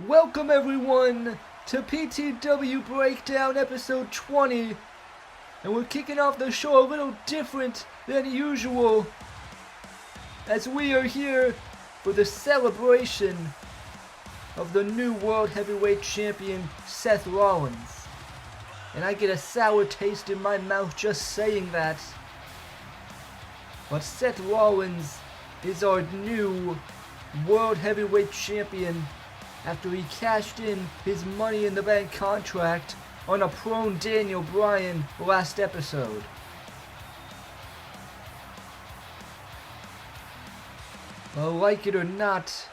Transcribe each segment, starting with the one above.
Welcome everyone to PTW Breakdown episode 20, and we're kicking off the show a little different than usual, as we are here for the celebration of the new World Heavyweight Champion Seth Rollins. And I get a sour taste in my mouth just saying that. But Seth Rollins is our new World Heavyweight Champion after he cashed in his Money in the Bank contract on a prone Daniel Bryan last episode. Well, like it or not,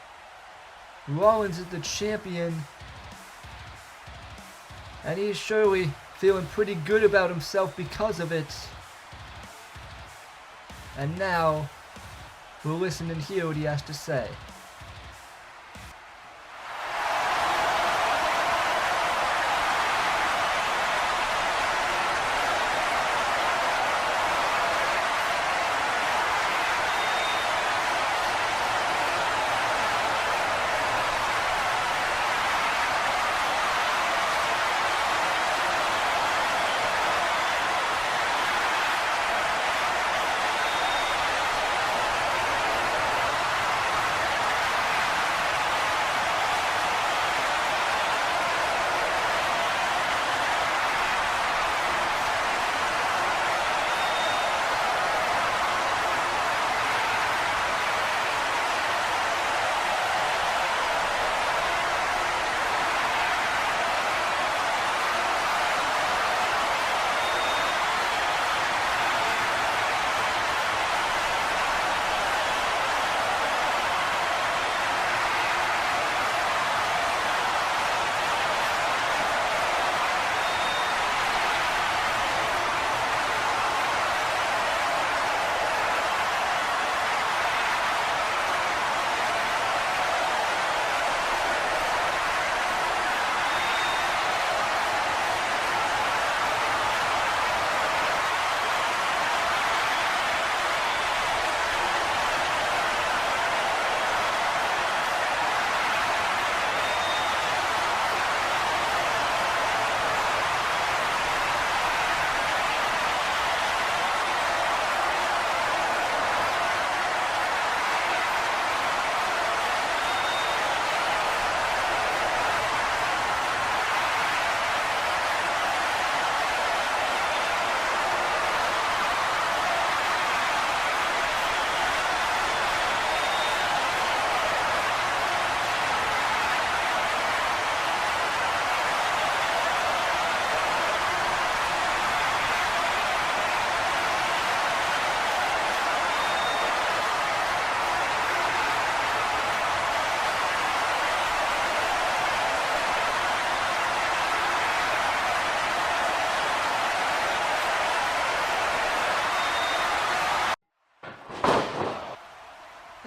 Rollins is the champion, and he's surely feeling pretty good about himself because of it. And now, we'll listen and hear what he has to say.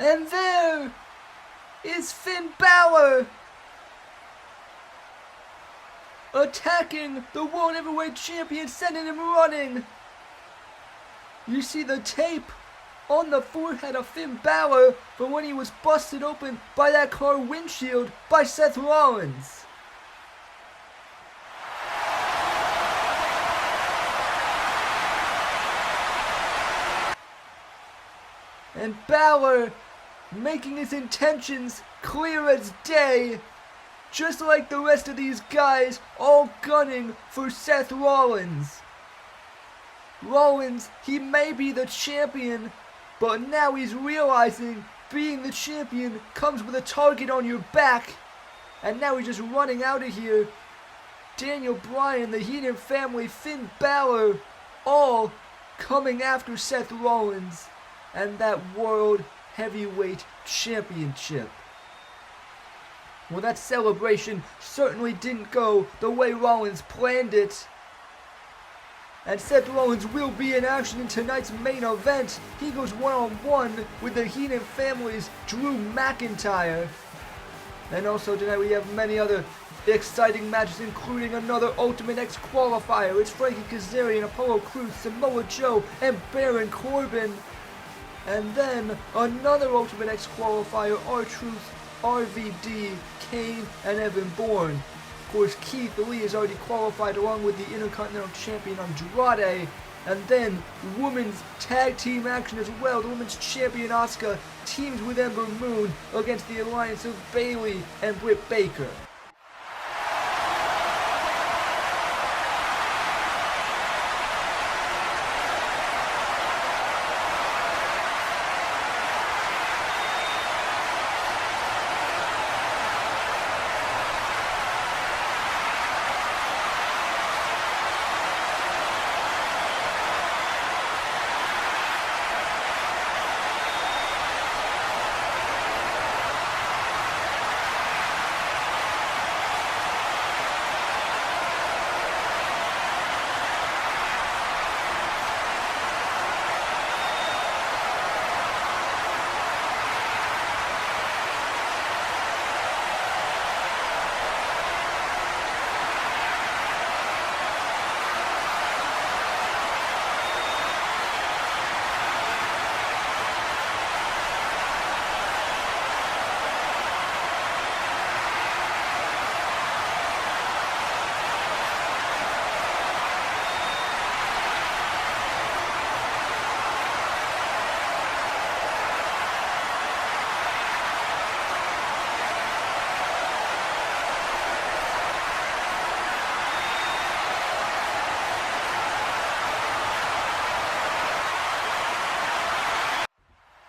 And there is Finn Balor attacking the World Heavyweight Champion, sending him running. You see the tape on the forehead of Finn Balor from when he was busted open by that car windshield by Seth Rollins. And Balor, making his intentions clear as day, just like the rest of these guys, all gunning for Seth Rollins. Rollins, he may be the champion, but now he's realizing being the champion comes with a target on your back. And now he's just running out of here. Daniel Bryan, the Heenan family, Finn Balor, all coming after Seth Rollins and that World Heavyweight Championship. Well, that celebration certainly didn't go the way Rollins planned it. And Seth Rollins will be in action in tonight's main event. He goes one-on-one with the Heenan family's Drew McIntyre. And also tonight we have many other exciting matches, including another Ultimate X qualifier. It's Frankie, Kazarian, Apollo Crews, Samoa Joe, and Baron Corbin. And then another Ultimate X qualifier, R-Truth, RVD, Kane, and Evan Bourne. Of course, Keith Lee is already qualified along with the Intercontinental Champion Andrade. And then women's tag team action as well. The women's champion Asuka teams with Ember Moon against the alliance of Bayley and Britt Baker.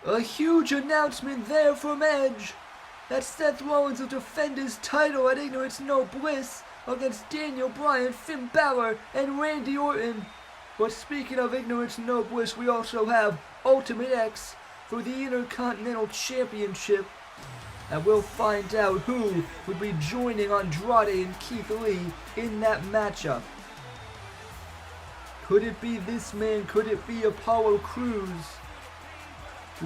A huge announcement there from Edge that Seth Rollins will defend his title at Ignorance No Bliss against Daniel Bryan, Finn Balor, and Randy Orton. But speaking of Ignorance No Bliss, we also have Ultimate X for the Intercontinental Championship. And we'll find out who would be joining Andrade and Keith Lee in that matchup. Could it be this man? Could it be Apollo Crews?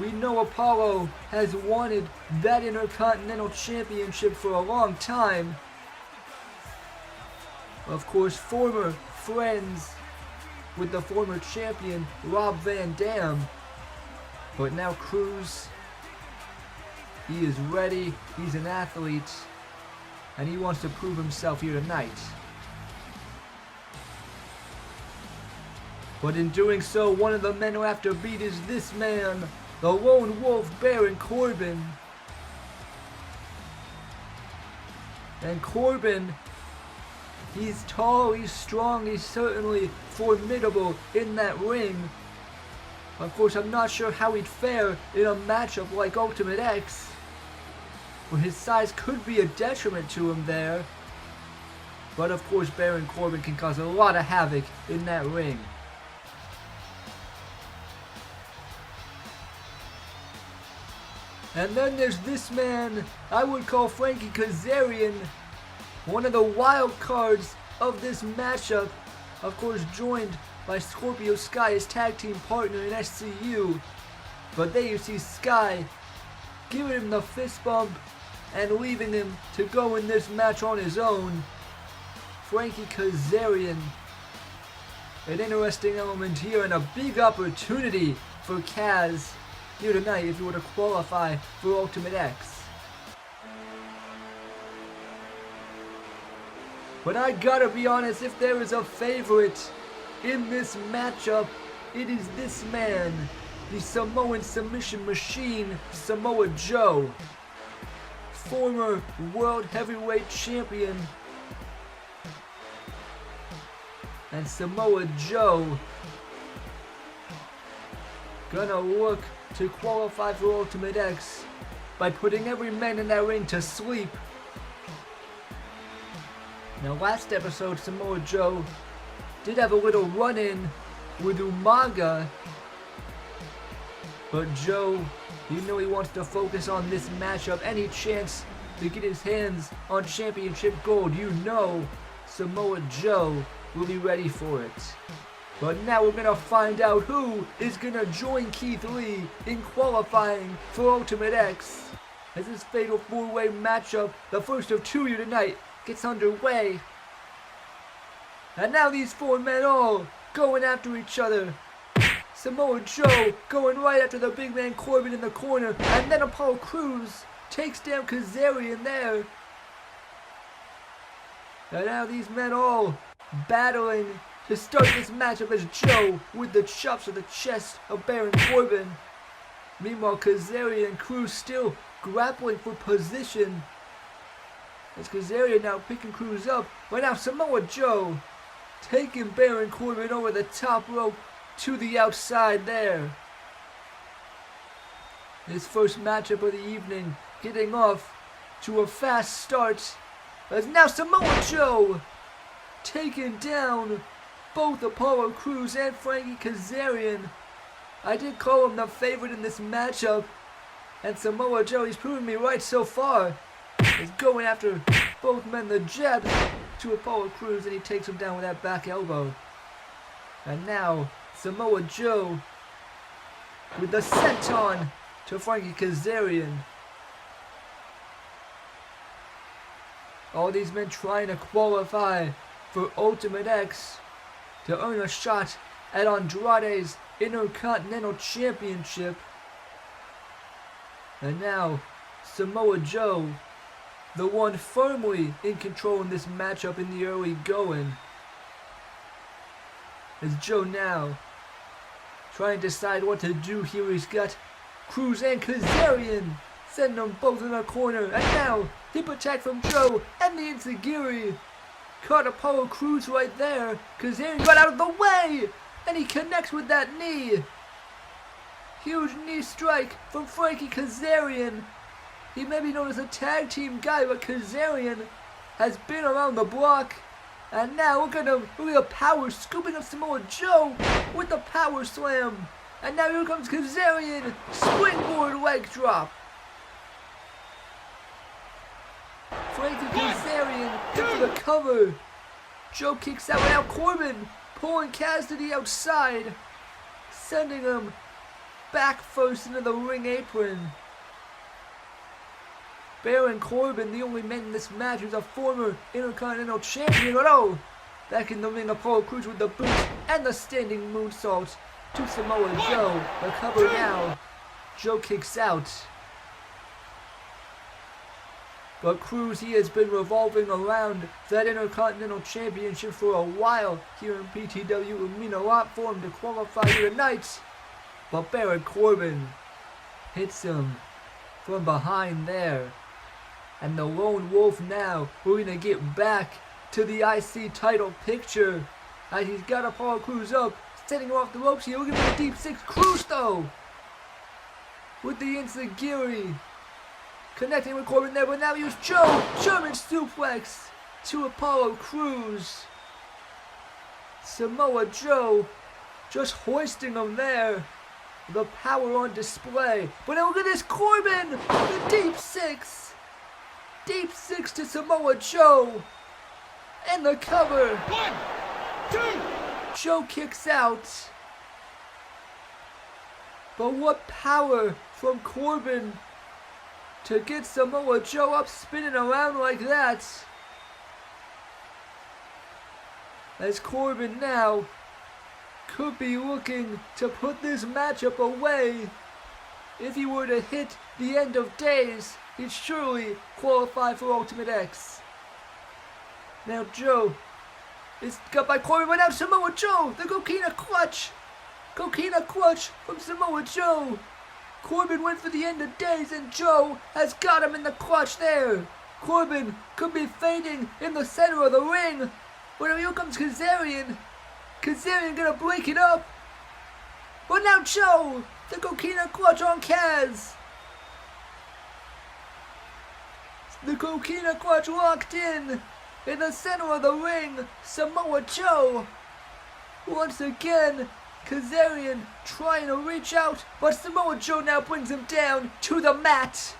We know Apollo has wanted that Intercontinental Championship for a long time. Of course, former friends with the former champion Rob Van Dam. But now Crews, he is ready, he's an athlete, and he wants to prove himself here tonight. But in doing so, one of the men who have to beat is this man, the Lone Wolf Baron Corbin. And Corbin, he's tall, he's strong, he's certainly formidable in that ring. Of course, I'm not sure how he'd fare in a matchup like Ultimate X, where his size could be a detriment to him there. But of course, Baron Corbin can cause a lot of havoc in that ring. And then there's this man I would call Frankie Kazarian, one of the wild cards of this matchup. Of course, joined by Scorpio Sky, his tag team partner in SCU. But there you see Sky giving him the fist bump and leaving him to go in this match on his own. Frankie Kazarian, an interesting element here and a big opportunity for Kaz here tonight if you were to qualify for Ultimate X. But I gotta be honest, if there is a favorite in this matchup, it is this man, the Samoan submission machine, Samoa Joe. former World Heavyweight Champion. And Samoa Joe gonna look to qualify for Ultimate X by putting every man in that ring to sleep. Now last episode, Samoa Joe did have a little run-in with Umaga, but Joe, you know, he wants to focus on this matchup. Any chance to get his hands on championship gold, you know Samoa Joe will be ready for it. But now we're gonna find out who is gonna join Keith Lee in qualifying for Ultimate X as this fatal 4-way matchup, the first of 2 here tonight, gets underway. And now these 4 men all going after each other. Samoa Joe going right after the big man Corbin in the corner, and then Apollo Crews takes down Kazarian there. And now these men all battling to start this matchup as Joe with the chops to the chest of Baron Corbin. Meanwhile, Kazarian and Crews still grappling for position. As Kazarian now picking Crews up, but now Samoa Joe taking Baron Corbin over the top rope to the outside there. This first matchup of the evening getting off to a fast start as now Samoa Joe taking down both Apollo Crews and Frankie Kazarian. I did call him the favorite in this matchup, and Samoa Joe, he's proven me right so far. He's going after both men, the jab to Apollo Crews, and he takes him down with that back elbow. And now Samoa Joe with the senton to Frankie Kazarian. All these men trying to qualify for Ultimate X to earn a shot at Andrade's Intercontinental Championship. And now Samoa Joe, the one firmly in control in this matchup in the early going. As Joe now trying to decide what to do here. He's got Crews and Kazarian sending them both in a corner. And now hip attack from Joe and the Enziguri. Caught Apollo Crews right there. Kazarian got out of the way and he connects with that knee. Huge knee strike from Frankie Kazarian. He may be known as a tag team guy, but Kazarian has been around the block. And now look at him, look at the power, scooping up Samoa Joe with the power slam. And now here comes Kazarian, springboard leg drop. Frankie Kazarian into the cover. Joe kicks out, and now Corbin pulling Kaz to the outside, sending him back first into the ring apron. Baron Corbin, the only man in this match who's a former Intercontinental Champion. But oh, back in the ring, Apollo Crews with the boot and the standing moonsault to Samoa Joe. The cover now. Joe kicks out. But Crews, he has been revolving around that Intercontinental Championship for a while here in PTW. It would mean a lot for him to qualify here tonight. But Baron Corbin hits him from behind there. And the Lone Wolf now, we're going to get back to the IC title picture. As he's got Apollo Crews up, setting him off the ropes here. We're going to get a deep six. Crews though, with the Enziguri. Connecting with Corbin there, but now here's Joe. German suplex to Apollo Crews. Samoa Joe just hoisting him there. The power on display. But now look at this, Corbin, the deep six. Deep six to Samoa Joe. And the cover. 1, 2. Joe kicks out. But what power from Corbin to get Samoa Joe up spinning around like that. As Corbin now could be looking to put this matchup away. If he were to hit the end of days, he'd surely qualify for Ultimate X. Now Joe is got by Corbin, but now Samoa Joe, the Coquina clutch. Coquina clutch from Samoa Joe. Corbin went for the end of days, and Joe has got him in the clutch there. Corbin could be fading in the center of the ring. But here comes Kazarian. Kazarian gonna break it up. But now Joe, the coquina clutch on Kaz. The coquina clutch locked in the center of the ring. Samoa Joe. Once again, Kazarian trying to reach out, but Samoa Joe now brings him down to the mat.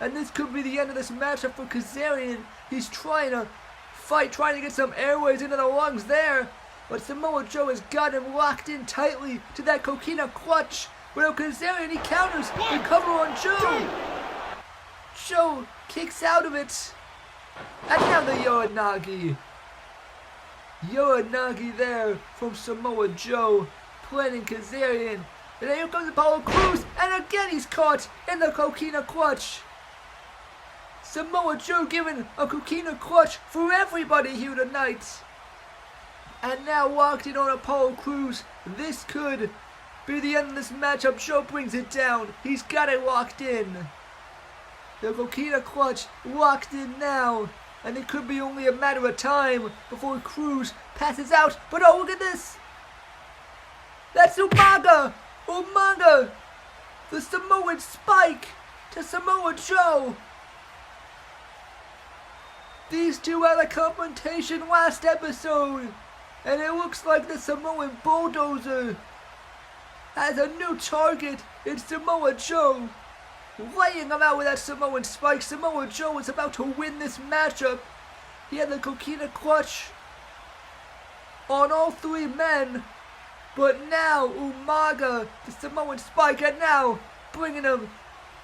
And this could be the end of this matchup for Kazarian. He's trying to fight, trying to get some airways into the lungs there. But Samoa Joe has got him locked in tightly to that coquina clutch. But Kazarian, he counters the cover on Joe. Joe kicks out of it. And now the Uranage. Uranage there from Samoa Joe, planning Kazarian. And here comes Apollo Crews, and again he's caught in the coquina clutch. Samoa Joe giving a coquina clutch for everybody here tonight. And now locked in on Apollo Crews. This could be the end of this matchup. Joe brings it down. He's got it locked in. The coquina clutch locked in now. And it could be only a matter of time before Crews passes out. But oh, look at this. That's Umaga. Umaga. The Samoan spike to Samoa Joe. These two had a confrontation last episode. And it looks like the Samoan bulldozer has a new target in Samoa Joe. Laying him out with that Samoan spike. Samoa Joe is about to win this matchup. He had the coquina clutch on all three men. But now Umaga, the Samoan spike, and now bringing him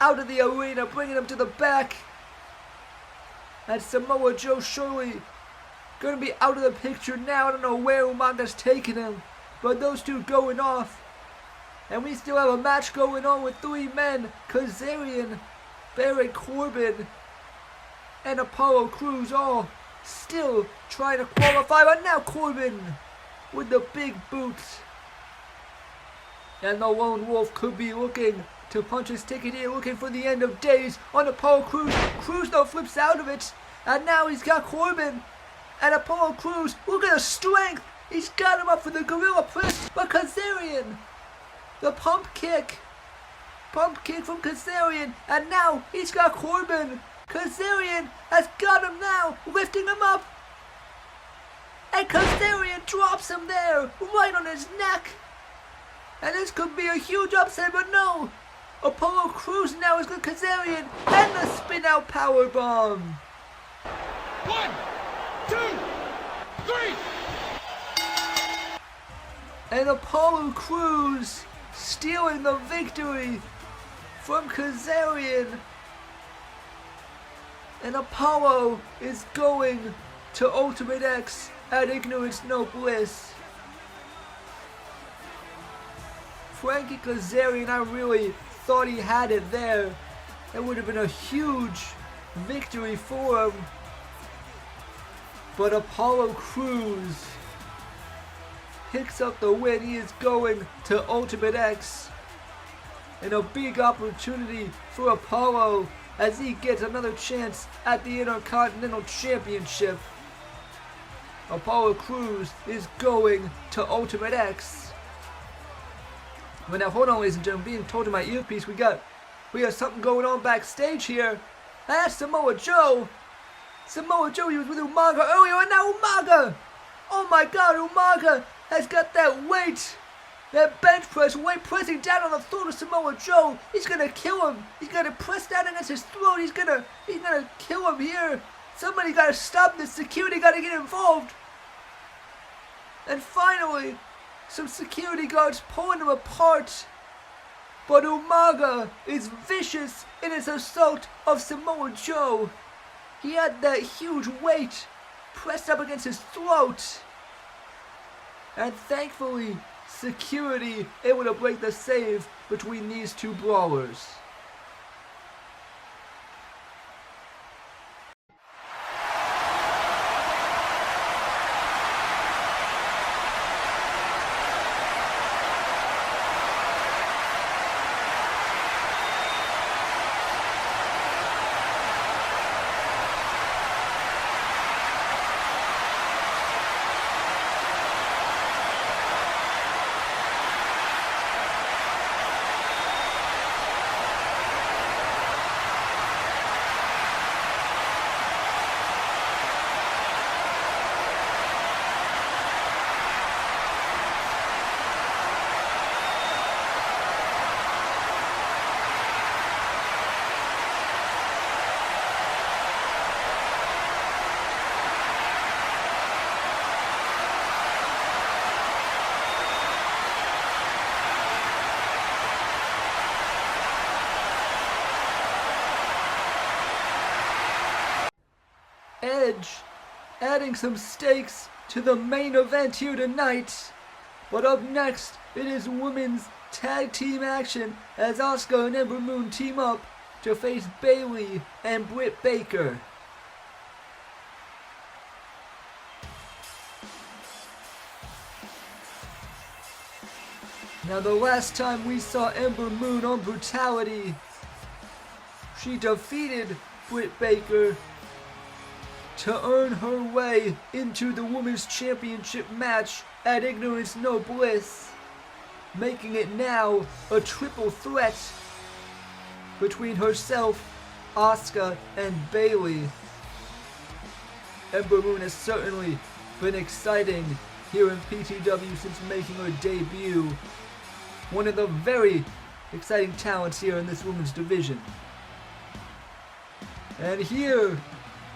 out of the arena, bringing him to the back. And Samoa Joe surely going to be out of the picture now. I don't know where Umaga's taking him. But those two going off. And we still have a match going on with three men. Kazarian, Baron Corbin, and Apollo Crews all still trying to qualify. But now Corbin with the big boots. And the Lone Wolf could be looking to punch his ticket here, looking for the end of days on Apollo Crews. Crews though flips out of it. And now he's got Corbin. And Apollo Crews, look at the strength. He's got him up for the gorilla press. But Kazarian, the pump kick from Kazarian, and now he's got Corbin. Kazarian has got him now, lifting him up. And Kazarian drops him there, right on his neck. And this could be a huge upset, but no. Apollo Crews now has got Kazarian, and the spin out powerbomb. 1, 2, 3. And Apollo Crews stealing the victory from Kazarian. And Apollo is going to Ultimate X at Ignorance No Bliss. Frankie Kazarian, I really thought he had it there. That would have been a huge victory for him. But Apollo Crews picks up the win. He is going to Ultimate X. And a big opportunity for Apollo as he gets another chance at the Intercontinental Championship. Apollo Crews is going to Ultimate X. But now hold on, ladies and gentlemen, being told in my earpiece we have something going on backstage here. That's Samoa Joe. Samoa Joe, he was with Umaga earlier, and now Umaga! Oh my god, Umaga has got that weight, that bench press weight pressing down on the throat of Samoa Joe. He's gonna kill him. He's gonna press down against his throat. He's gonna kill him here. Somebody gotta stop this. Security gotta get involved. And finally, some security guards pulling him apart. But Umaga is vicious in his assault of Samoa Joe. He had that huge weight pressed up against his throat. And thankfully, security able to break the save between these two brawlers. edge, adding some stakes to the main event here tonight. But up next, it is women's tag team action as Asuka and Ember Moon team up to face Bayley and Britt Baker. Now the last time we saw Ember Moon on Brutality, she defeated Britt Baker to earn her way into the Women's Championship match at Ignorance No Bliss, making it now a triple threat between herself, Asuka, and Bayley. Ember Moon has certainly been exciting here in PTW since making her debut. One of the very exciting talents here in this women's division. And here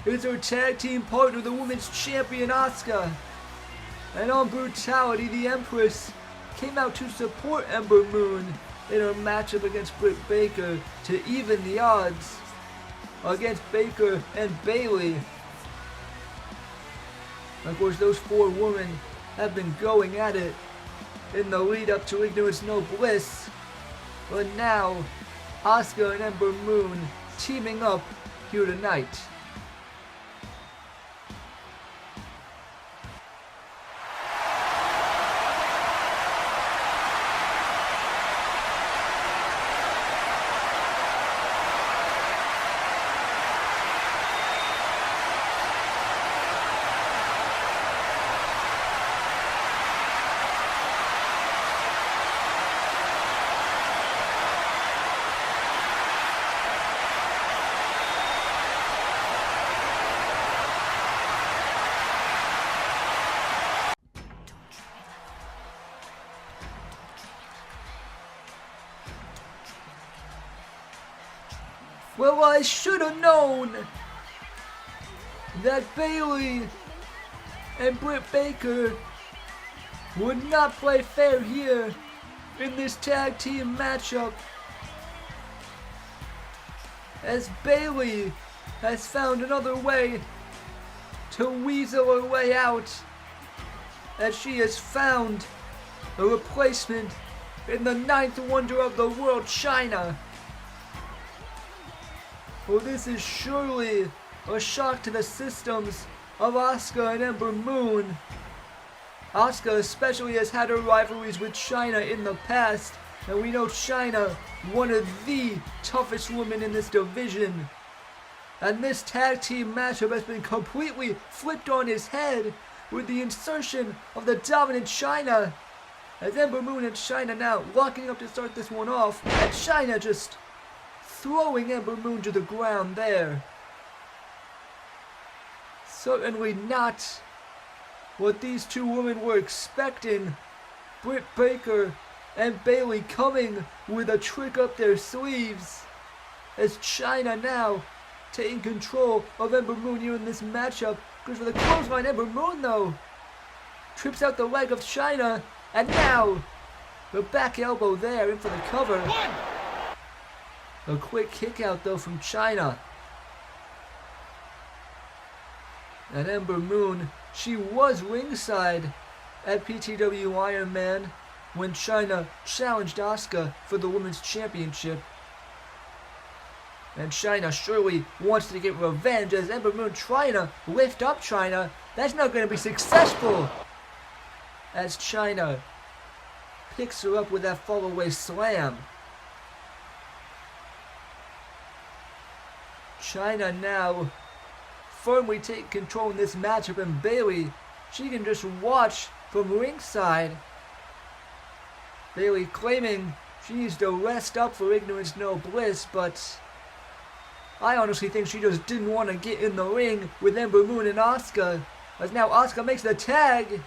is her tag team partner, the women's champion Asuka. And on Brutality, the Empress came out to support Ember Moon in her matchup against Britt Baker to even the odds against Baker and Bayley. Of course, those four women have been going at it in the lead up to Ignorance No Bliss. But now, Asuka and Ember Moon teaming up here tonight. Well, I should have known that Bayley and Britt Baker would not play fair here in this tag team matchup, as Bayley has found another way to weasel her way out, as she has found a replacement in the ninth wonder of the world, China. Well, this is surely a shock to the systems of Asuka and Ember Moon. Asuka especially has had her rivalries with China in the past, and we know China, one of the toughest women in this division. And this tag team matchup has been completely flipped on his head with the insertion of the dominant China, as Ember Moon and China now locking up to start this one off, and China just throwing Ember Moon to the ground there. Certainly not what these two women were expecting. Britt Baker and Bayley coming with a trick up their sleeves, as China now taking control of Ember Moon here in this matchup. Goes for the clothesline. Ember Moon though trips out the leg of China, and now the back elbow there in for the cover. A quick kick out though from China. And Ember Moon, she was ringside at PTW Iron Man when China challenged Asuka for the Women's Championship. And China surely wants to get revenge, as Ember Moon trying to lift up China. That's not going to be successful, as China picks her up with that fall away slam. China now firmly taking control in this matchup, and Bayley, she can just watch from ringside. Bayley claiming she needs to rest up for Ignorance No Bliss, but I honestly think she just didn't want to get in the ring with Ember Moon and Asuka, as now Asuka makes the tag.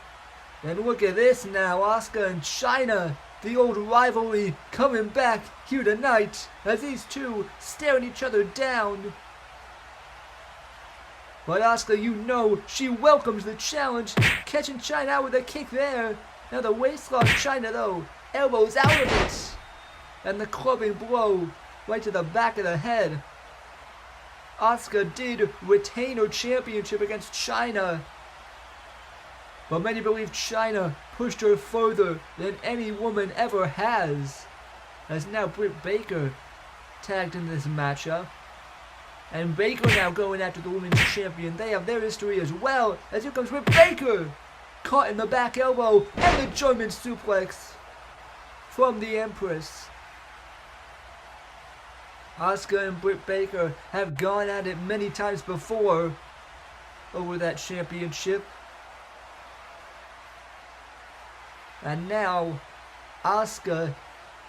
And look at this now, Asuka and China, the old rivalry coming back here tonight, as these two staring each other down. But Asuka, you know, she welcomes the challenge, catching China out with a kick there. Now the waistlock China though, elbows out of it. And the clubbing blow right to the back of the head. Asuka did retain her championship against Chyna, but many believe Chyna pushed her further than any woman ever has, as now Britt Baker tagged in this matchup. And Baker now going after the women's champion. They have their history as well, as here comes Britt Baker, caught in the back elbow, and the German suplex from the Empress. Asuka and Britt Baker have gone at it many times before over that championship. And now, Asuka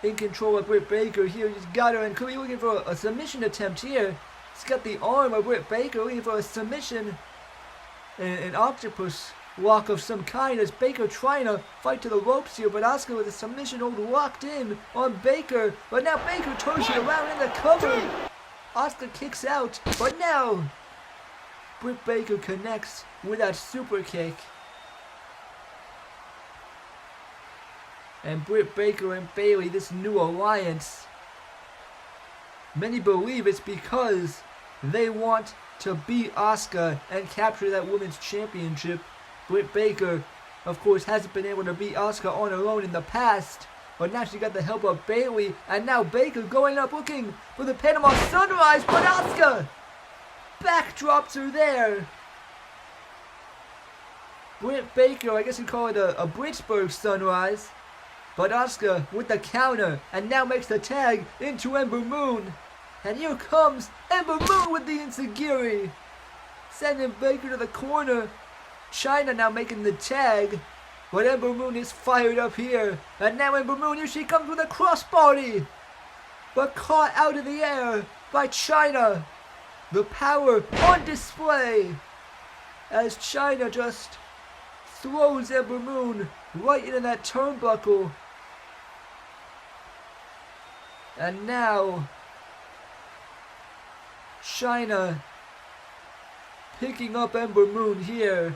in control of Britt Baker here. He's got her and clearly looking for a submission attempt here. He's got the arm of Britt Baker looking for a submission. An octopus lock of some kind as Baker trying to fight to the ropes here. But Asuka with a submission hold locked in on Baker. But now Baker turns it around in the cover. Asuka kicks out. But now, Britt Baker connects with that super kick. And Britt Baker and Bayley, this new alliance, many believe it's because they want to beat Asuka and capture that women's championship. Britt Baker, of course, hasn't been able to beat Asuka on her own in the past, but now she got the help of Bayley, and now Baker going up looking for the Panama Sunrise, but Asuka backdrops her there. Britt Baker, I guess you'd call it a Britsburg Sunrise. But Asuka with the counter, and now makes the tag into Ember Moon. And here comes Ember Moon with the enziguri, sending Baker to the corner. Chyna now making the tag, but Ember Moon is fired up here. And now Ember Moon, here she comes with a crossbody, but caught out of the air by Chyna. The power on display as Chyna just throws Ember Moon right into that turnbuckle. And now, Chyna picking up Ember Moon here.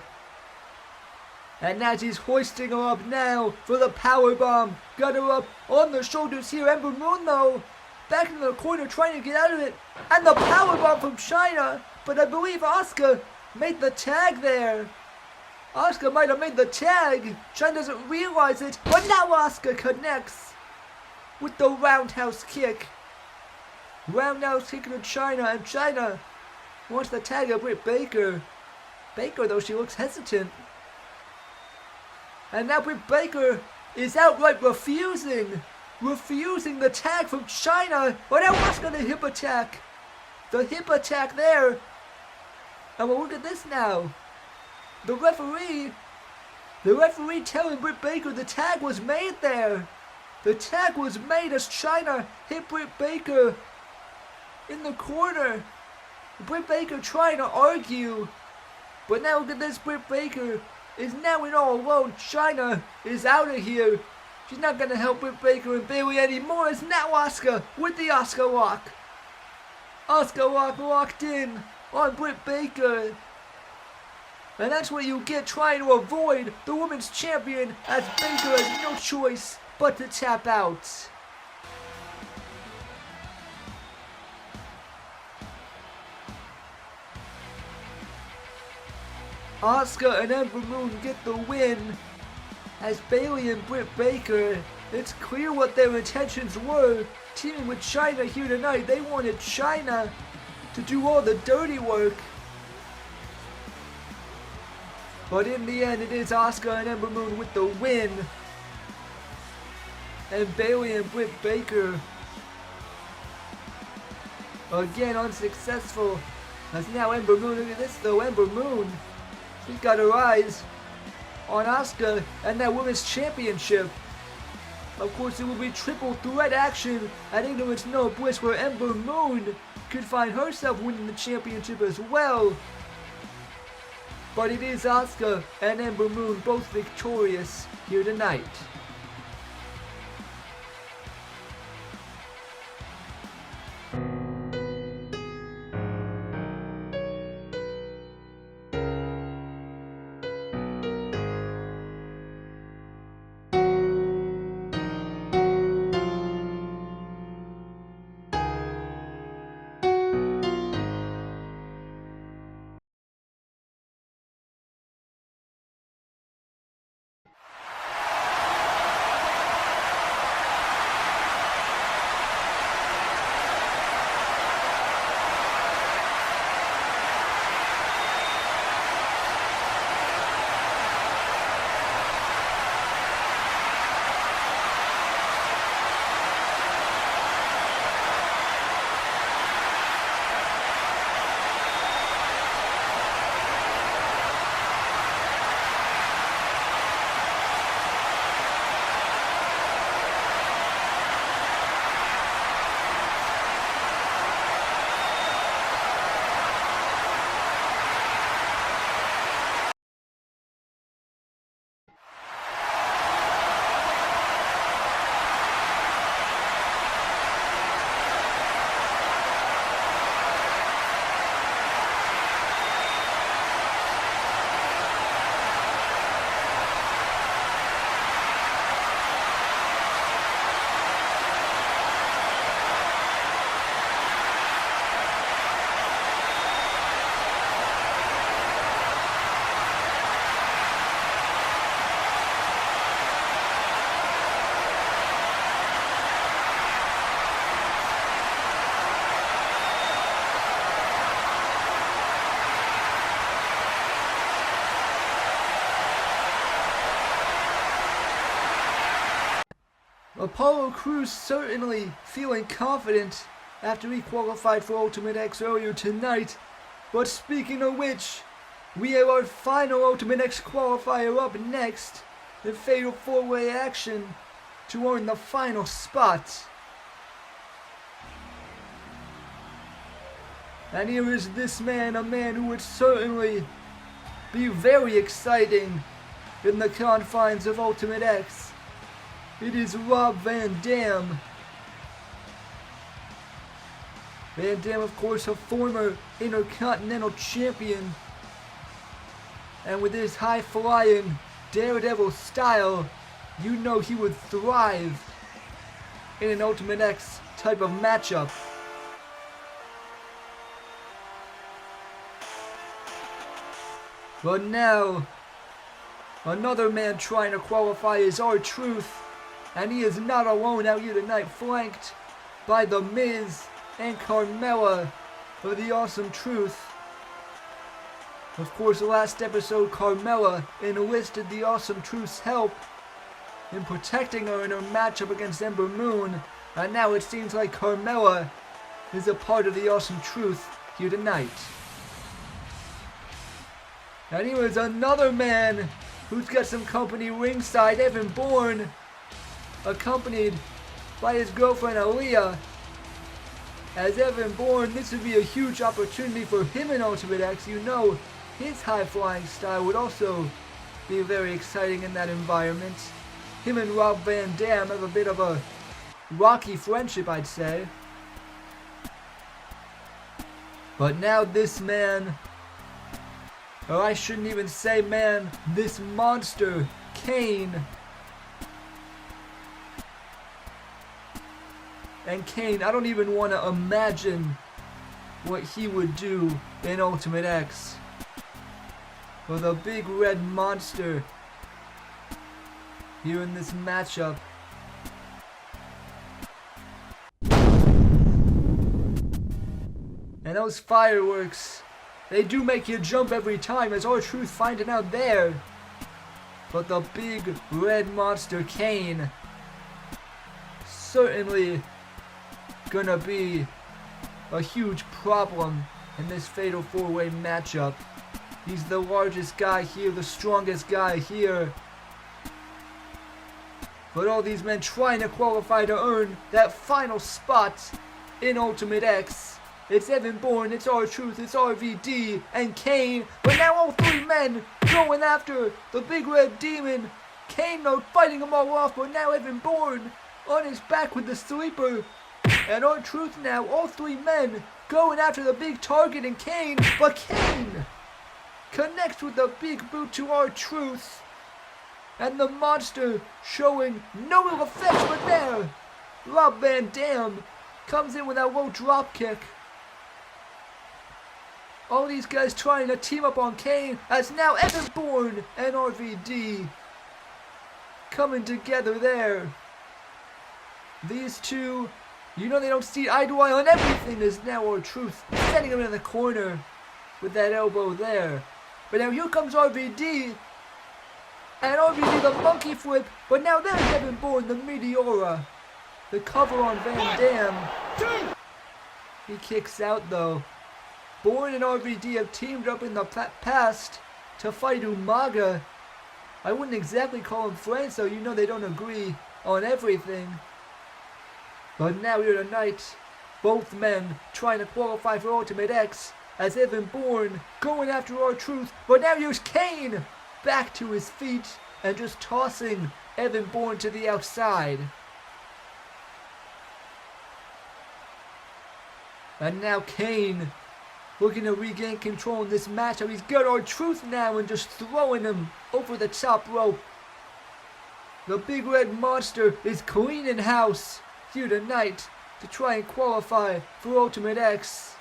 And now she's hoisting her up now for the powerbomb. Got her up on the shoulders here. Ember Moon though, back in the corner trying to get out of it. And the powerbomb from Chyna. But I believe Asuka made the tag there. Asuka might have made the tag. Chyna doesn't realize it. But now Asuka connects with the roundhouse kick. Roundhouse kick to Chyna, and Chyna wants the tag of Britt Baker. Baker, though, she looks hesitant. And now Britt Baker is outright refusing the tag from Chyna. But now Asuka the hip attack. The hip attack there. And well, look at this now. The referee telling Britt Baker the tag was made there. The tag was made as Chyna hit Britt Baker in the corner. Britt Baker trying to argue. But now look at this, Britt Baker is now in all alone. Chyna is out of here. She's not going to help Britt Baker and Bayley anymore. It's now Asuka with the Asuka lock. Asuka lock locked in on Britt Baker. And that's what you get trying to avoid the women's champion, as Baker has no choice but to tap out. Asuka and Ember Moon get the win, as Bayley and Britt Baker, it's clear what their intentions were. Teaming with Chyna here tonight, they wanted Chyna to do all the dirty work. But in the end, it is Asuka and Ember Moon with the win. And Bayley and Britt Baker, again unsuccessful. As now Ember Moon, look at this though, Ember Moon, she's got her eyes on Asuka and that women's championship. Of course, it will be triple threat action at Ignorance No Bliss, where Ember Moon could find herself winning the championship as well. But it is Asuka and Ember Moon both victorious here tonight. Apollo Crews certainly feeling confident after he qualified for Ultimate X earlier tonight. But speaking of which, we have our final Ultimate X qualifier up next in Fatal 4-Way action to earn the final spot. And here is this man, a man who would certainly be very exciting in the confines of Ultimate X. It is Rob Van Dam. Van Dam, of course, a former Intercontinental Champion. And with his high-flying Daredevil style, you know he would thrive in an Ultimate X type of matchup. But now, another man trying to qualify is R-Truth. And he is not alone out here tonight, flanked by The Miz and Carmella of the Awesome Truth. Of course, last episode, Carmella enlisted the Awesome Truth's help in protecting her in her matchup against Ember Moon. And now it seems like Carmella is a part of the Awesome Truth here tonight. And here is another man who's got some company ringside, Evan Bourne, accompanied by his girlfriend Aaliyah. As Evan Bourne, this would be a huge opportunity for him in Ultimate X. You know, his high-flying style would also be very exciting in that environment. Him and Rob Van Dam have a bit of a rocky friendship, I'd say. But now this man, or I shouldn't even say man, this monster, Kane. And Kane, I don't even want to imagine what he would do in Ultimate X. For the big red monster here in this matchup. And those fireworks, they do make you jump every time, as R-Truth finding out there. But the big red monster Kane certainly gonna be a huge problem in this Fatal 4-Way matchup. He's the largest guy here, the strongest guy here. But all these men trying to qualify to earn that final spot in Ultimate X. It's Evan Bourne, it's R-Truth, it's RVD, and Kane. But now all three men going after the big red demon. Kane, though, fighting them all off, but now Evan Bourne on his back with the sleeper. And R-Truth now, all three men going after the big target in Kane. But Kane connects with the big boot to R-Truth. And the monster showing no real effects, but there, Rob Van Dam comes in with that low drop kick. All these guys trying to team up on Kane, as now Evan Bourne and RVD coming together there. These two, you know they don't see eye to eye on everything, as now R-Truth setting him in the corner with that elbow there. But now here comes RVD, and RVD the monkey flip, but now there's Evan Bourne, the Meteora. The cover on Van Dam. He kicks out though. Bourne and RVD have teamed up in the past to fight Umaga. I wouldn't exactly call them friends, so you know they don't agree on everything. But now here tonight, both men trying to qualify for Ultimate X, as Evan Bourne going after R-Truth, but now here's Kane back to his feet and just tossing Evan Bourne to the outside. And now Kane looking to regain control in this matchup. He's got R-Truth now and just throwing him over the top rope. The big red monster is cleaning house here tonight to try and qualify for Ultimate X,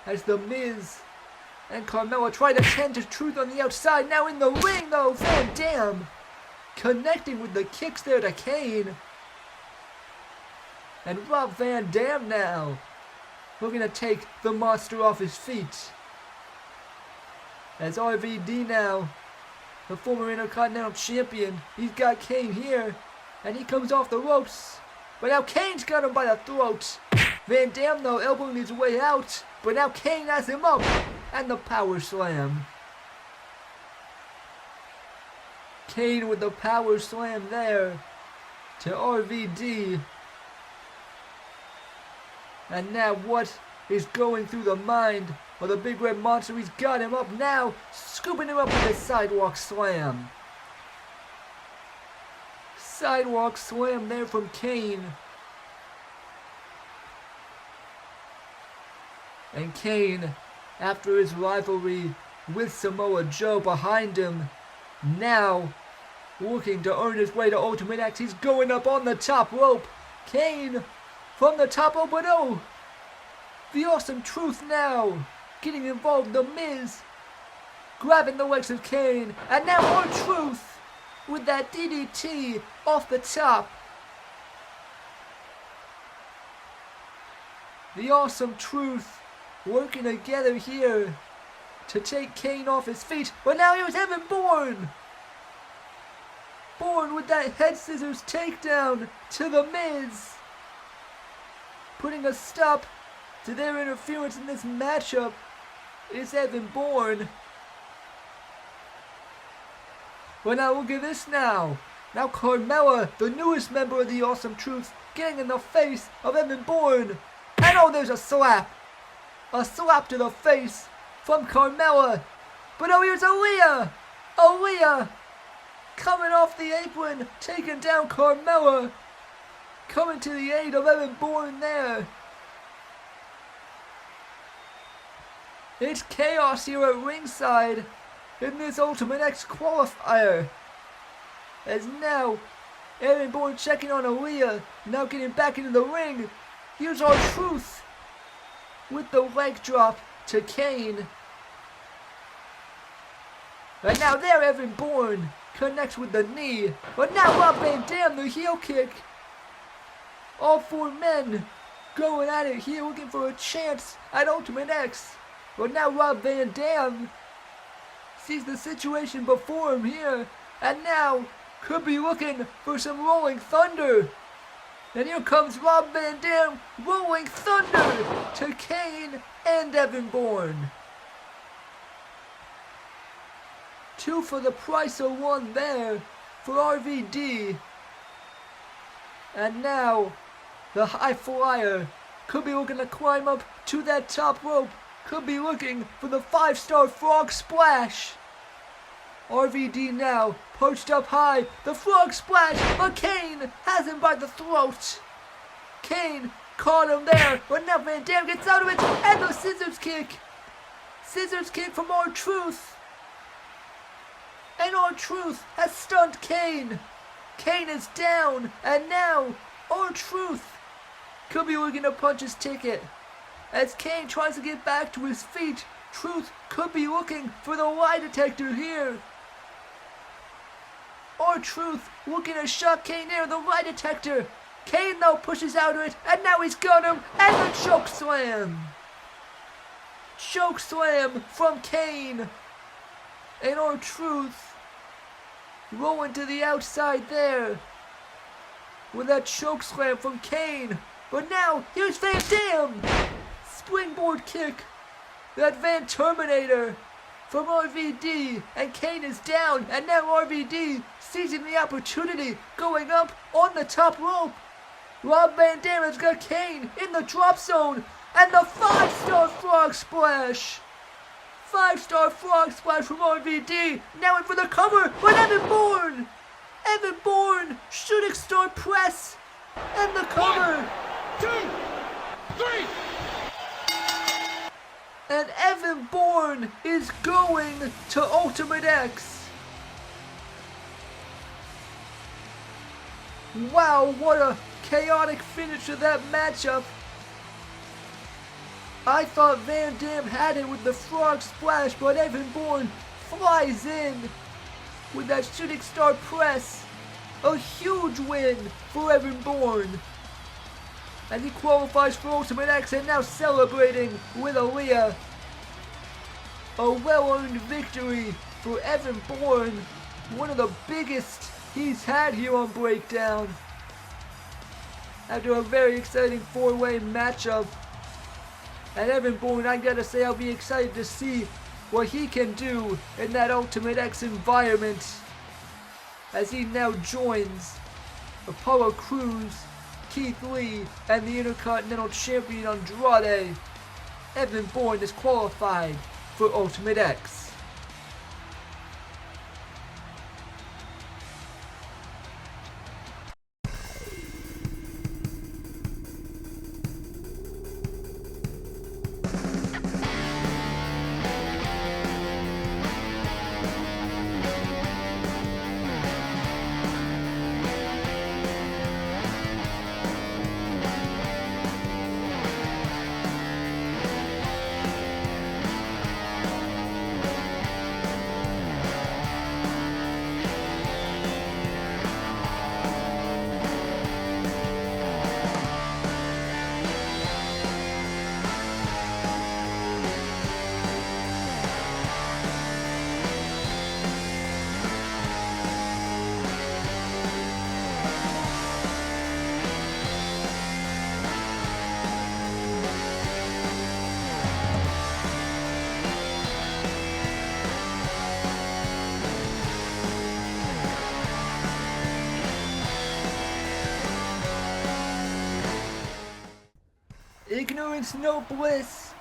as The Miz and Carmella try to tend to Truth on the outside. Now in the ring though, Van Dam connecting with the kicks there to Kane. And Rob Van Dam now looking to take the monster off his feet. As RVD now, the former Intercontinental Champion, he's got Kane here. And he comes off the ropes. But now Kane's got him by the throat. Van Dam though elbowing his way out. But now Kane has him up. And the power slam. Kane with the power slam there to RVD. And now what is going through the mind of the big red monster? He's got him up now, scooping him up with a sidewalk slam. Sidewalk slam there from Kane. And Kane, after his rivalry with Samoa Joe behind him, now looking to earn his way to Ultimate X. He's going up on the top rope. Kane from the top rope, but oh, the Awesome Truth now getting involved. The Miz grabbing the legs of Kane, and now more Truth with that DDT off the top. The Awesome Truth working together here to take Kane off his feet, but now here's Evan Bourne. Bourne with that head scissors takedown to the Miz, putting a stop to their interference in this matchup is Evan Bourne. But now look at this now. Now Carmella, the newest member of the Awesome Truth, getting in the face of Evan Bourne. And oh, there's a slap. A slap to the face from Carmella. But oh, here's Aaliyah. Aaliyah coming off the apron, taking down Carmella. Coming to the aid of Evan Bourne there. It's chaos here at ringside in this Ultimate X qualifier. As now, Evan Bourne checking on Aaliyah, now getting back into the ring. Here's our Truth with the leg drop to Kane. And now there, Evan Bourne connects with the knee. But now Rob Van Dam, the heel kick. All four men going at it here, looking for a chance at Ultimate X. But now Rob Van Dam sees the situation before him here, and now could be looking for some Rolling Thunder. And here comes Rob Van Dam, Rolling Thunder to Kane and Evan Bourne. 2 for the price of 1 there for RVD. And now the High Flyer could be looking to climb up to that top rope. Could be looking for the 5-star frog splash. RVD now perched up high. The frog splash, but Kane has him by the throat. Kane caught him there, but now Van Dam gets out of it, and the scissors kick. Scissors kick from R-Truth. And R-Truth has stunned Kane. Kane is down, and now R-Truth could be looking to punch his ticket. As Kane tries to get back to his feet, Truth could be looking for the lie detector here. R-Truth looking to shut Kane near the lie detector. Kane though pushes out of it, and now he's got him, and the choke slam. Choke slam from Kane. And R-Truth rolling to the outside there with that choke slam from Kane. But now here's Van Dam. Springboard kick. That Van Terminator from RVD, and Kane is down, and now RVD seizing the opportunity, going up on the top rope. Rob Van Dam has got Kane in the drop zone, and the 5-star frog splash. 5-star frog splash from RVD, now in for the cover, but Evan Bourne. Evan Bourne, shooting star press, and the cover. 1, 2, 3. And Evan Bourne is going to Ultimate X. Wow, what a chaotic finish to that matchup. I thought Van Dam had it with the frog splash, but Evan Bourne flies in with that shooting star press. A huge win for Evan Bourne. And he qualifies for Ultimate X and now celebrating with Aaliyah. A well-earned victory for Evan Bourne, one of the biggest he's had here on Breakdown. After a very exciting 4-way matchup. And Evan Bourne, I gotta say, I'll be excited to see what he can do in that Ultimate X environment as he now joins Apollo Crews, Keith Lee, and the Intercontinental Champion Andrade. Evan Bourne is qualified for Ultimate X. Ignorance, no bliss.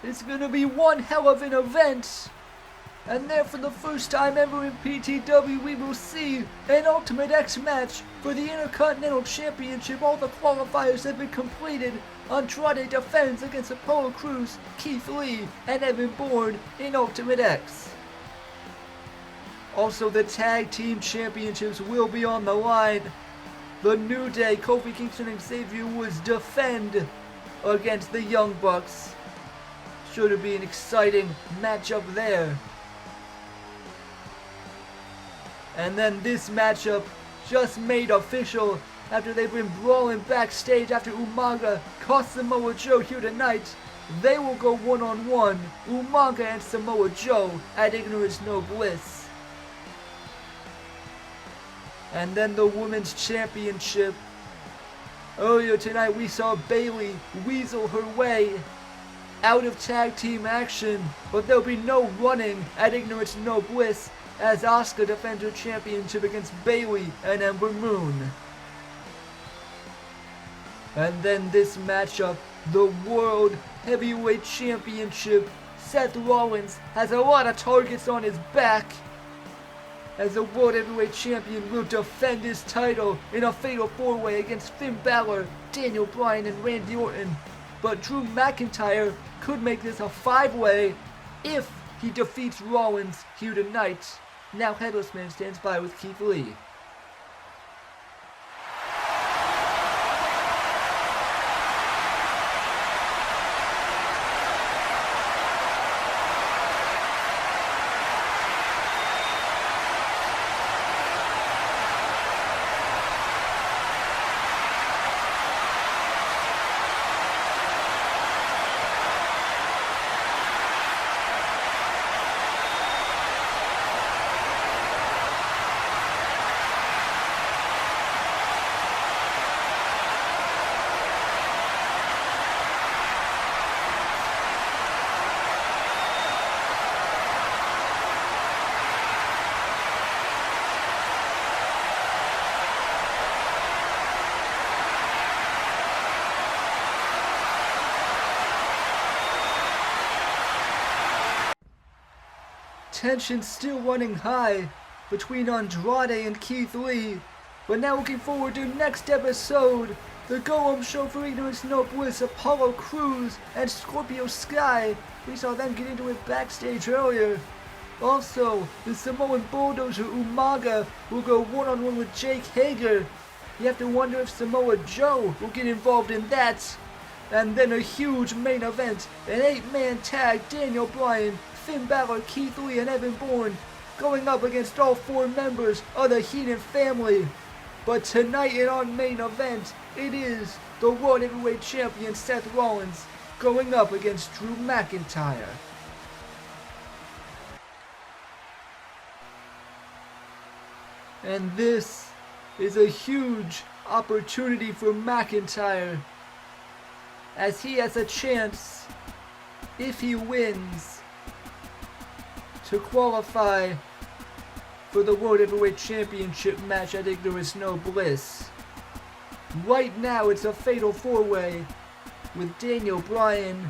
It's gonna be one hell of an event. And there, for the first time ever in PTW, we will see an Ultimate X match for the Intercontinental Championship. All the qualifiers have been completed. Andrade defends against Apollo Crews, Keith Lee, and Evan Bourne in Ultimate X. Also, the Tag Team Championships will be on the line. The New Day, Kofi Kingston and Xavier Woods defend against the Young Bucks. Sure to be an exciting matchup there. And then this matchup just made official after they've been brawling backstage after Umaga cost Samoa Joe here tonight. They will go one-on-one, Umaga and Samoa Joe at Ignorance No Bliss. And then the Women's Championship. Earlier tonight we saw Bayley weasel her way out of tag team action, but there'll be no running at Ignorance No Bliss as Asuka defends her championship against Bayley and Ember Moon. And then this matchup, the World Heavyweight Championship. Seth Rollins has a lot of targets on his back, as the World Heavyweight Champion will defend his title in a fatal 4-way against Finn Balor, Daniel Bryan, and Randy Orton. But Drew McIntyre could make this a 5-way if he defeats Rollins here tonight. Now Headless Man stands by with Keith Lee. Tension still running high between Andrade and Keith Lee, but now looking forward to next episode, the go-home show for Ignorance No Bliss, Apollo Crews and Scorpio Sky. We saw them get into it backstage earlier. Also, the Samoan Bulldozer Umaga will go one-on-one with Jake Hager. You have to wonder if Samoa Joe will get involved in that. And then a huge main event, an 8-man tag, Daniel Bryan, Finn Balor, Keith Lee, and Evan Bourne going up against all 4 members of the Heenan family. But tonight in our main event, it is the World Heavyweight Champion Seth Rollins going up against Drew McIntyre. And this is a huge opportunity for McIntyre, as he has a chance, if he wins, to qualify for the World Heavyweight Championship match at Ignorance No Bliss. Right now it's a fatal 4-way with Daniel Bryan,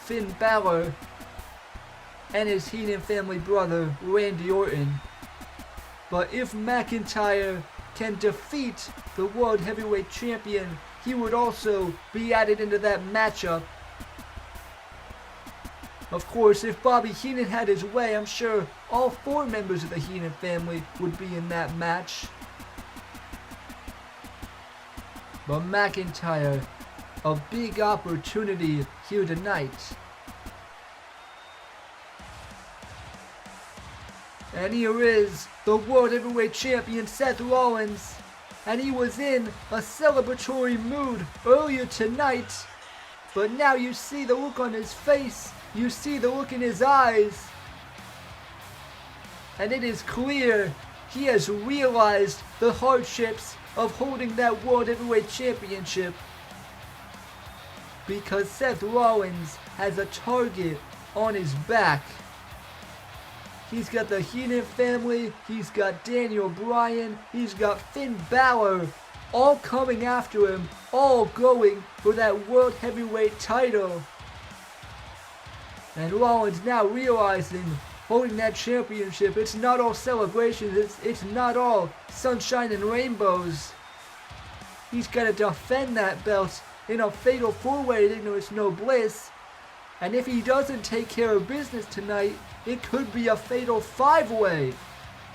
Finn Balor, and his Heenan family brother Randy Orton. But if McIntyre can defeat the World Heavyweight Champion, he would also be added into that matchup. Of course, if Bobby Heenan had his way, I'm sure all 4 members of the Heenan family would be in that match. But McIntyre, a big opportunity here tonight. And here is the World Heavyweight Champion Seth Rollins. And he was in a celebratory mood earlier tonight. But now you see the look on his face. You see the look in his eyes. And it is clear he has realized the hardships of holding that World Heavyweight Championship. Because Seth Rollins has a target on his back. He's got the Heenan family, he's got Daniel Bryan, he's got Finn Balor, all coming after him, all going for that World Heavyweight title. And Rollins now realizing, holding that championship, it's not all celebrations, it's not all sunshine and rainbows. He's got to defend that belt in a fatal 4-way at Ignorance No Bliss. And if he doesn't take care of business tonight, it could be a fatal 5-way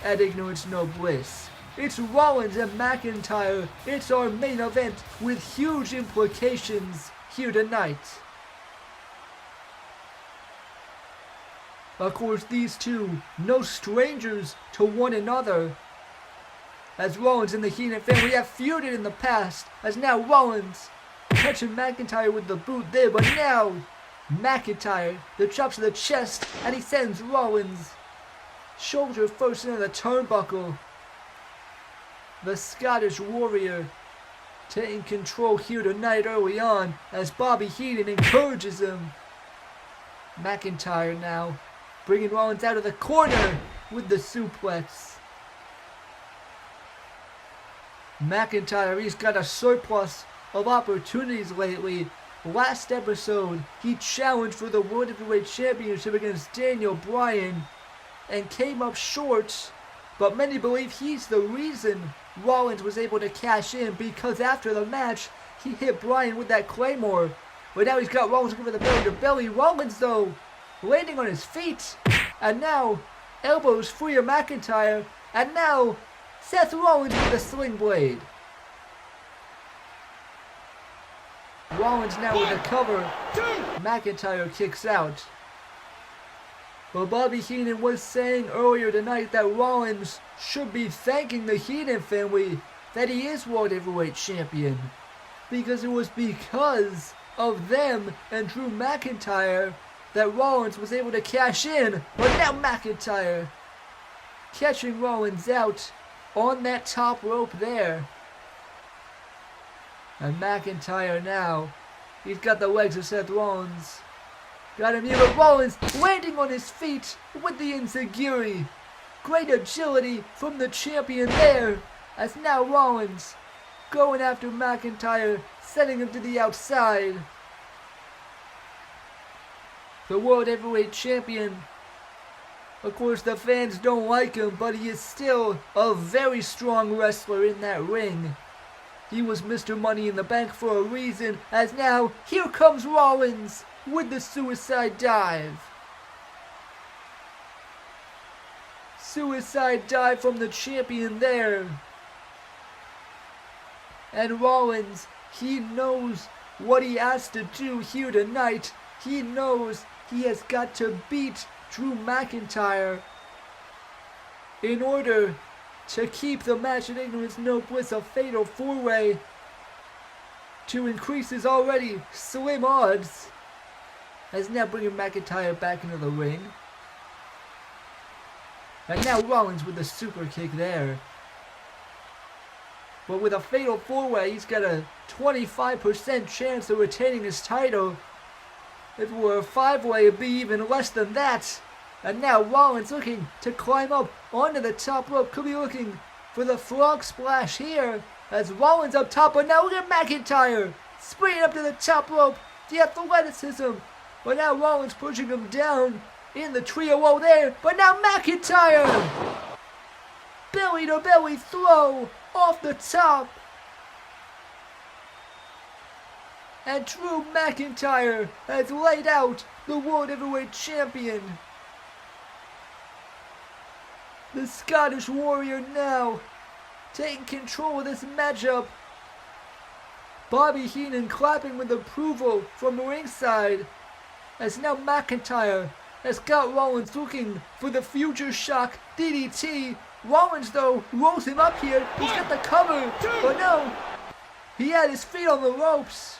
at Ignorance No Bliss. It's Rollins and McIntyre. It's our main event with huge implications here tonight. Of course, these two, no strangers to one another. As Rollins and the Heenan family have feuded in the past, as now Rollins catching McIntyre with the boot there, but now McIntyre, the chop to the chest, and he sends Rollins shoulder first into the turnbuckle. The Scottish Warrior taking control here tonight early on as Bobby Heenan encourages him. McIntyre now bringing Rollins out of the corner with the suplex. McIntyre, he's got a surplus of opportunities lately. Last episode, he challenged for the World Heavyweight Championship against Daniel Bryan and came up short, but many believe he's the reason Rollins was able to cash in, because after the match, he hit Bryan with that Claymore. But now he's got Rollins looking for the belly to belly. Rollins, though, landing on his feet. And now, elbows free of McIntyre. And now, Seth Rollins with the sling blade. Rollins now with the cover. McIntyre kicks out. Well, Bobby Heenan was saying earlier tonight that Rollins should be thanking the Heenan family that he is World Heavyweight Champion. Because it was because of them and Drew McIntyre that Rollins was able to cash in. But now McIntyre catching Rollins out on that top rope there. And McIntyre now, he's got the legs of Seth Rollins. Got him here, but Rollins landing on his feet with the enziguri. Great agility from the champion there, as now Rollins going after McIntyre, sending him to the outside. The World Heavyweight Champion, of course the fans don't like him, but he is still a very strong wrestler in that ring. He was Mr. Money in the Bank for a reason, as now, here comes Rollins with the suicide dive. Suicide dive from the champion there. And Rollins, he knows what he has to do here tonight. He knows he has got to beat Drew McIntyre in order to keep the match at Ignorance No Bliss a fatal 4-way, to increase his already slim odds, as now bringing McIntyre back into the ring. And now Rollins with the super kick there. But with a fatal 4-way, he's got a 25% chance of retaining his title. If it were a 5-way, it'd be even less than that. And now Rollins looking to climb up onto the top rope. Could be looking for the frog splash here. As Rollins up top, but now look at McIntyre springing up to the top rope. The athleticism. But now Rollins pushing him down in the trio roll there. But now McIntyre! Belly to belly throw off the top. And Drew McIntyre has laid out the World Heavyweight Champion. The Scottish Warrior now taking control of this matchup. Bobby Heenan clapping with approval from ringside. As now McIntyre has got Rollins looking for the future shock DDT. Rollins though rolls him up here. He's got the cover, but no. He had his feet on the ropes.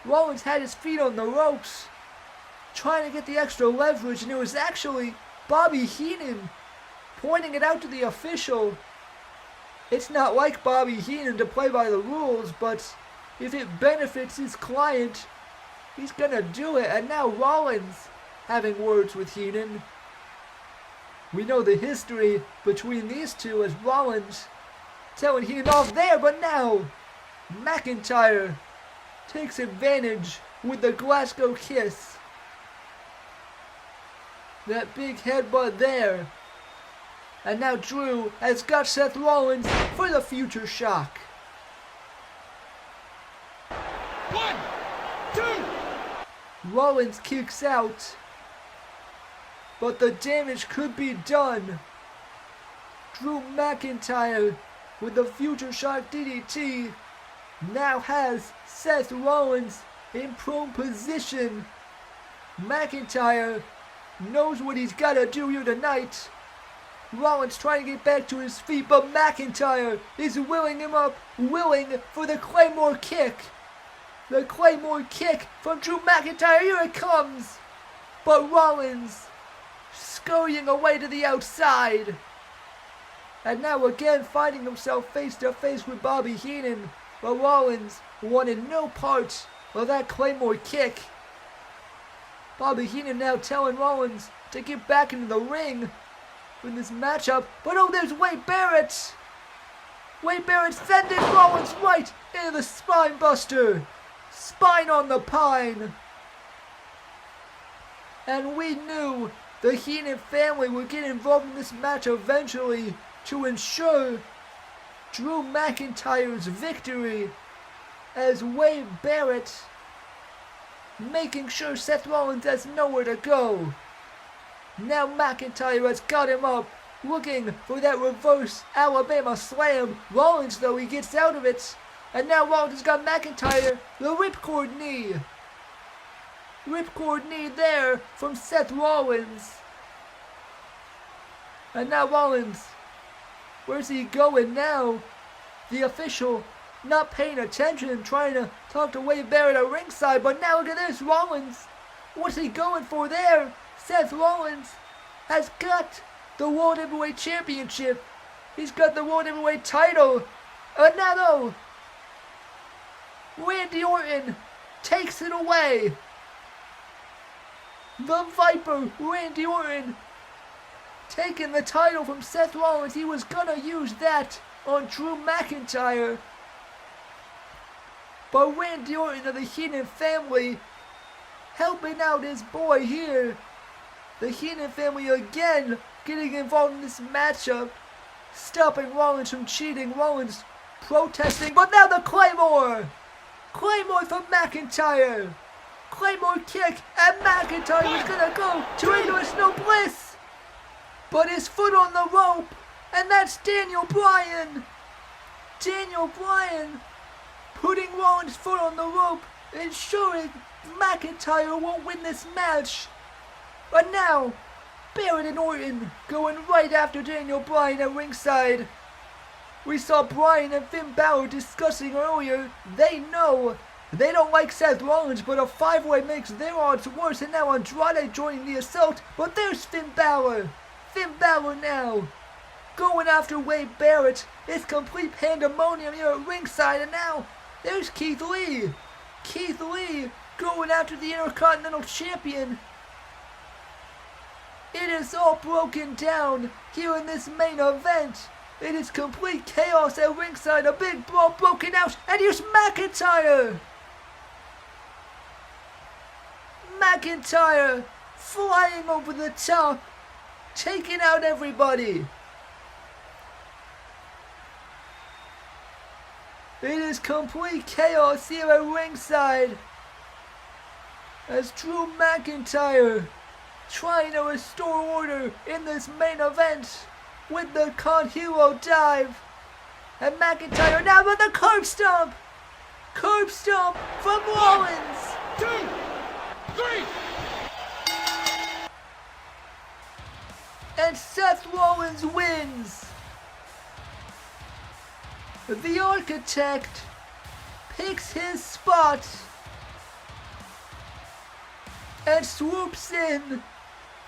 Rollins had his feet on the ropes, trying to get the extra leverage, and it was actually Bobby Heenan pointing it out to the official. It's not like Bobby Heenan to play by the rules, but if it benefits his client, he's gonna do it. And now Rollins having words with Heenan. We know the history between these two as Rollins telling Heenan off there, but now McIntyre takes advantage with the Glasgow Kiss. That big headbutt there. And now Drew has got Seth Rollins for the future shock. 1, 2. Rollins kicks out. But the damage could be done. Drew McIntyre with the future shock DDT now has Seth Rollins in prone position. McIntyre knows what he's got to do here tonight. Rollins trying to get back to his feet, but McIntyre is willing him up, willing for the Claymore kick. The Claymore kick from Drew McIntyre, here it comes. But Rollins scurrying away to the outside. And now again finding himself face to face with Bobby Heenan. But Rollins wanted no part of that Claymore kick. Bobby Heenan now telling Rollins to get back into the ring in this matchup. But oh, there's Wade Barrett. Wade Barrett sending Rollins right into the spine buster. Spine on the pine. And we knew the Heenan family would get involved in this match eventually to ensure Drew McIntyre's victory, as Wade Barrett making sure Seth Rollins has nowhere to go. Now McIntyre has got him up, looking for that reverse Alabama slam. Rollins though, he gets out of it. And now Rollins has got McIntyre, the ripcord knee. Ripcord knee there from Seth Rollins. And now Rollins, where's he going now? The official not paying attention, trying to talk to Wade Barrett at ringside. But now look at this, Rollins. What's he going for there? Seth Rollins has got the World Heavyweight Championship. He's got the World Heavyweight title. And now though, Randy Orton takes it away. The Viper, Randy Orton, taking the title from Seth Rollins. He was gonna use that on Drew McIntyre. But Randy Orton of the Heenan family helping out his boy here. The Heenan family again getting involved in this matchup, stopping Rollins from cheating. Rollins protesting, but now the Claymore! Claymore from McIntyre! Claymore kick, and McIntyre is gonna go to Ignorance No Bliss! But his foot on the rope, and that's Daniel Bryan! Daniel Bryan putting Rollins' foot on the rope, ensuring McIntyre won't win this match. But now, Barrett and Orton going right after Daniel Bryan at ringside. We saw Bryan and Finn Balor discussing earlier. They know they don't like Seth Rollins, but a 5-way makes their odds worse. And now Andrade joining the assault. But there's Finn Balor. Finn Balor now going after Wade Barrett. It's complete pandemonium here at ringside, and now there's Keith Lee. Keith Lee going after the Intercontinental Champion. It is all broken down here in this main event. It is complete chaos at ringside, a big brawl broken out, and here's McIntyre. McIntyre flying over the top, taking out everybody. It is complete chaos here at ringside as Drew McIntyre trying to restore order in this main event with the Con Hero dive. And McIntyre now with the curb stomp. Curb stomp from Rollins. 2, 3. And Seth Rollins wins. The Architect picks his spot and swoops in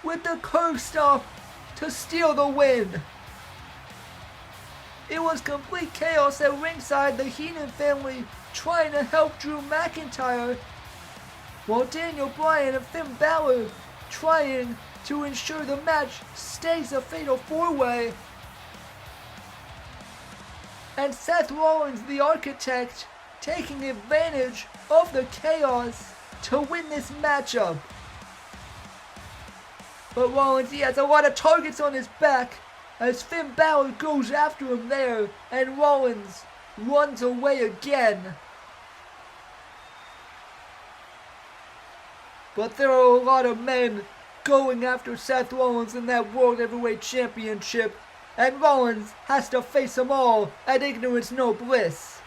with the curb stomp to steal the win. It was complete chaos at ringside, the Heenan family trying to help Drew McIntyre, while Daniel Bryan and Finn Balor trying to ensure the match stays a fatal 4-way. And Seth Rollins, the Architect, taking advantage of the chaos to win this matchup. But Rollins, he has a lot of targets on his back as Finn Balor goes after him there, and Rollins runs away again. But there are a lot of men going after Seth Rollins in that World Heavyweight Championship, and Rollins has to face them all at Ignorance No Bliss.